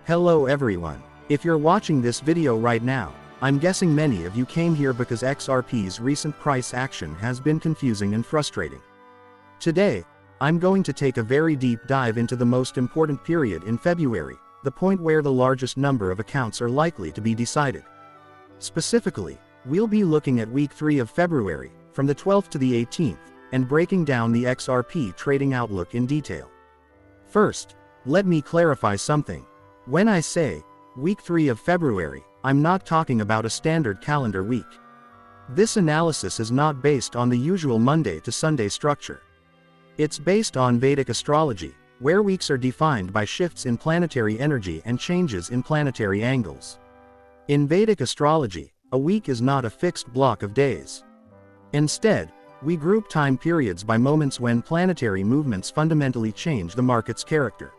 Hello everyone. If you're watching this video right now, I'm guessing many of you came here because XRP's recent price action has been confusing and frustrating. Today, I'm going to take a very deep dive into the most important period in February, the point where the largest number of accounts are likely to be decided. Specifically, we'll be looking at week 3 of February, from the 12th to the 18th, and breaking down the XRP trading outlook in detail. First, let me clarify something. When I say week 3 of February, I'm not talking about a standard calendar week. This analysis is not based on the usual Monday to Sunday structure. It's based on Vedic astrology, where weeks are defined by shifts in planetary energy and changes in planetary angles. In Vedic astrology, a week is not a fixed block of days. Instead, we group time periods by moments when planetary movements fundamentally change the market's character.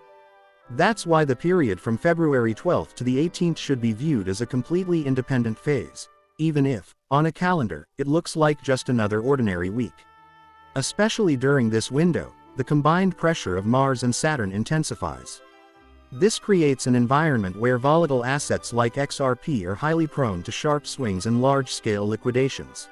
That's why the period from February 12th to the 18th should be viewed as a completely independent phase, even if, on a calendar, it looks like just another ordinary week. Especially during this window, the combined pressure of Mars and Saturn intensifies. This creates an environment where volatile assets like XRP are highly prone to sharp swings and large-scale liquidations.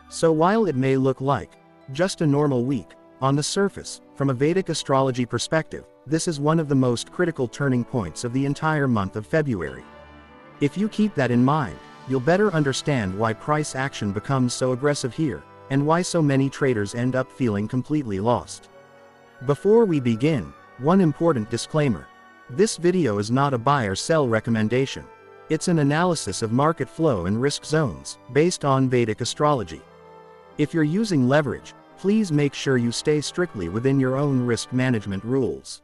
So while it may look like just a normal week, on the surface, from a Vedic astrology perspective, this is one of the most critical turning points of the entire month of February. If you keep that in mind, you'll better understand why price action becomes so aggressive here, and why so many traders end up feeling completely lost. Before we begin, one important disclaimer. This video is not a buy or sell recommendation. It's an analysis of market flow and risk zones, based on Vedic astrology. If you're using leverage, please make sure you stay strictly within your own risk management rules.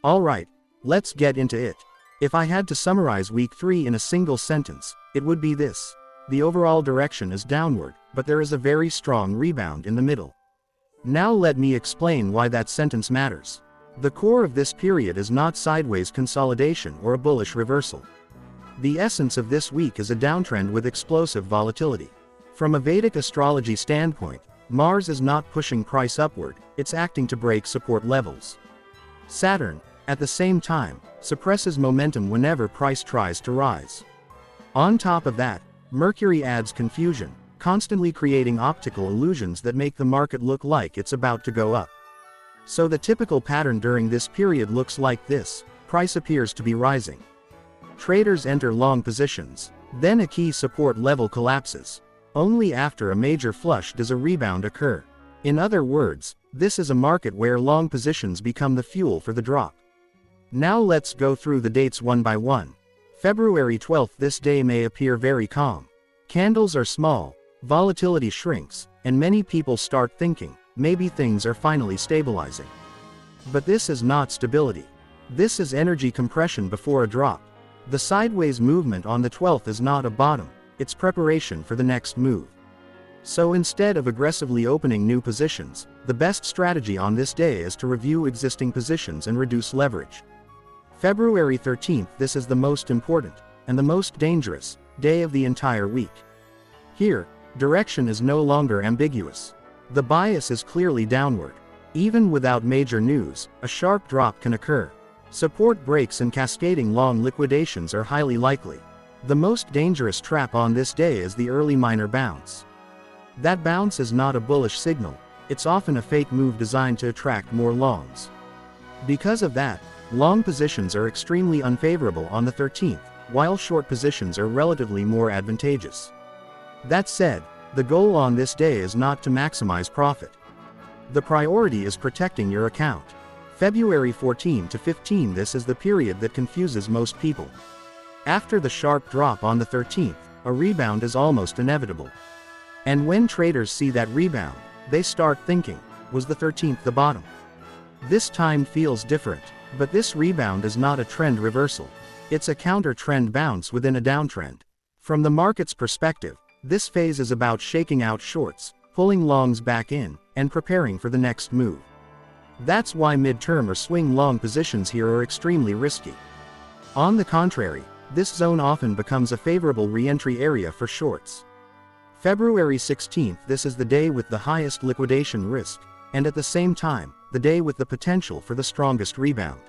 Alright, let's get into it. If I had to summarize week 3 in a single sentence, it would be this. The overall direction is downward, but there is a very strong rebound in the middle. Now let me explain why that sentence matters. The core of this period is not sideways consolidation or a bullish reversal. The essence of this week is a downtrend with explosive volatility. From a Vedic astrology standpoint, Mars is not pushing price upward, it's acting to break support levels. Saturn, at the same time, suppresses momentum whenever price tries to rise. On top of that, Mercury adds confusion, constantly creating optical illusions that make the market look like it's about to go up. So the typical pattern during this period looks like this: price appears to be rising. Traders enter long positions, then a key support level collapses. Only after a major flush does a rebound occur. In other words, this is a market where long positions become the fuel for the drop. Now let's go through the dates one by one. February 12th. This day may appear very calm. Candles are small, volatility shrinks, and many people start thinking, maybe things are finally stabilizing. But this is not stability. This is energy compression before a drop. The sideways movement on the 12th is not a bottom, it's preparation for the next move. So instead of aggressively opening new positions, the best strategy on this day is to review existing positions and reduce leverage. February 13th. This is the most important, and the most dangerous, day of the entire week. Here, direction is no longer ambiguous. The bias is clearly downward. Even without major news, a sharp drop can occur. Support breaks and cascading long liquidations are highly likely. The most dangerous trap on this day is the early minor bounce. That bounce is not a bullish signal, it's often a fake move designed to attract more longs. Because of that, long positions are extremely unfavorable on the 13th, while short positions are relatively more advantageous. That said, the goal on this day is not to maximize profit. The priority is protecting your account. February 14 to 15. This is the period that confuses most people. After the sharp drop on the 13th, a rebound is almost inevitable. And when traders see that rebound, they start thinking, was the 13th the bottom? This time feels different, but this rebound is not a trend reversal. It's a counter-trend bounce within a downtrend. From the market's perspective, this phase is about shaking out shorts, pulling longs back in, and preparing for the next move. That's why mid-term or swing long positions here are extremely risky. On the contrary, this zone often becomes a favorable re-entry area for shorts. February 16th. This is the day with the highest liquidation risk, and at the same time, the day with the potential for the strongest rebound.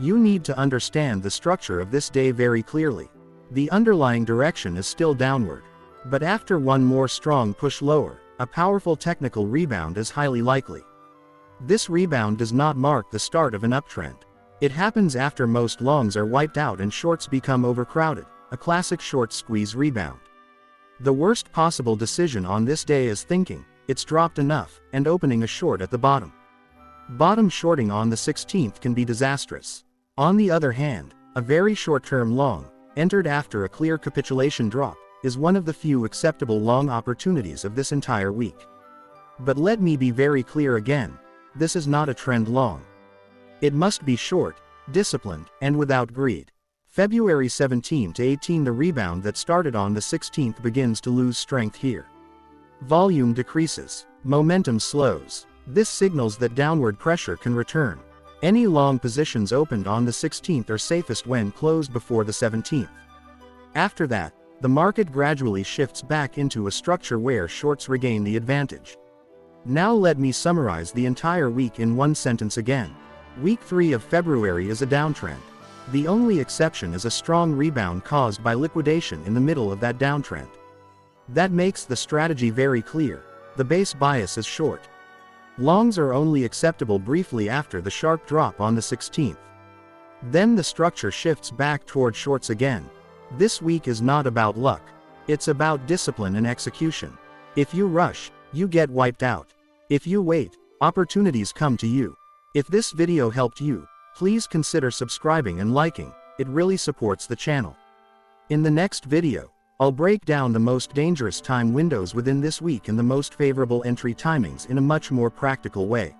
You need to understand the structure of this day very clearly. The underlying direction is still downward. But after one more strong push lower, a powerful technical rebound is highly likely. This rebound does not mark the start of an uptrend. It happens after most longs are wiped out and shorts become overcrowded, a classic short squeeze rebound. The worst possible decision on this day is thinking, it's dropped enough, and opening a short at the bottom. Bottom shorting on the 16th can be disastrous. On the other hand, a very short-term long, entered after a clear capitulation drop, is one of the few acceptable long opportunities of this entire week. But let me be very clear again, this is not a trend long. It must be short, disciplined, and without greed. February 17 to 18, the rebound that started on the 16th begins to lose strength here. Volume decreases. Momentum slows. This signals that downward pressure can return. Any long positions opened on the 16th are safest when closed before the 17th. After that, the market gradually shifts back into a structure where shorts regain the advantage. Now let me summarize the entire week in one sentence again. Week 3 of February is a downtrend. The only exception is a strong rebound caused by liquidation in the middle of that downtrend. That makes the strategy very clear. The base bias is short. Longs are only acceptable briefly after the sharp drop on the 16th. Then the structure shifts back toward shorts again. This week is not about luck. It's about discipline and execution. If you rush, you get wiped out. If you wait, opportunities come to you. If this video helped you, please consider subscribing and liking, it really supports the channel. In the next video, I'll break down the most dangerous time windows within this week and the most favorable entry timings in a much more practical way.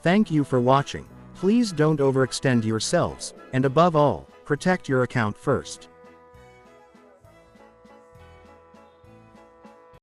Thank you for watching. Please don't overextend yourselves, and above all, protect your account first.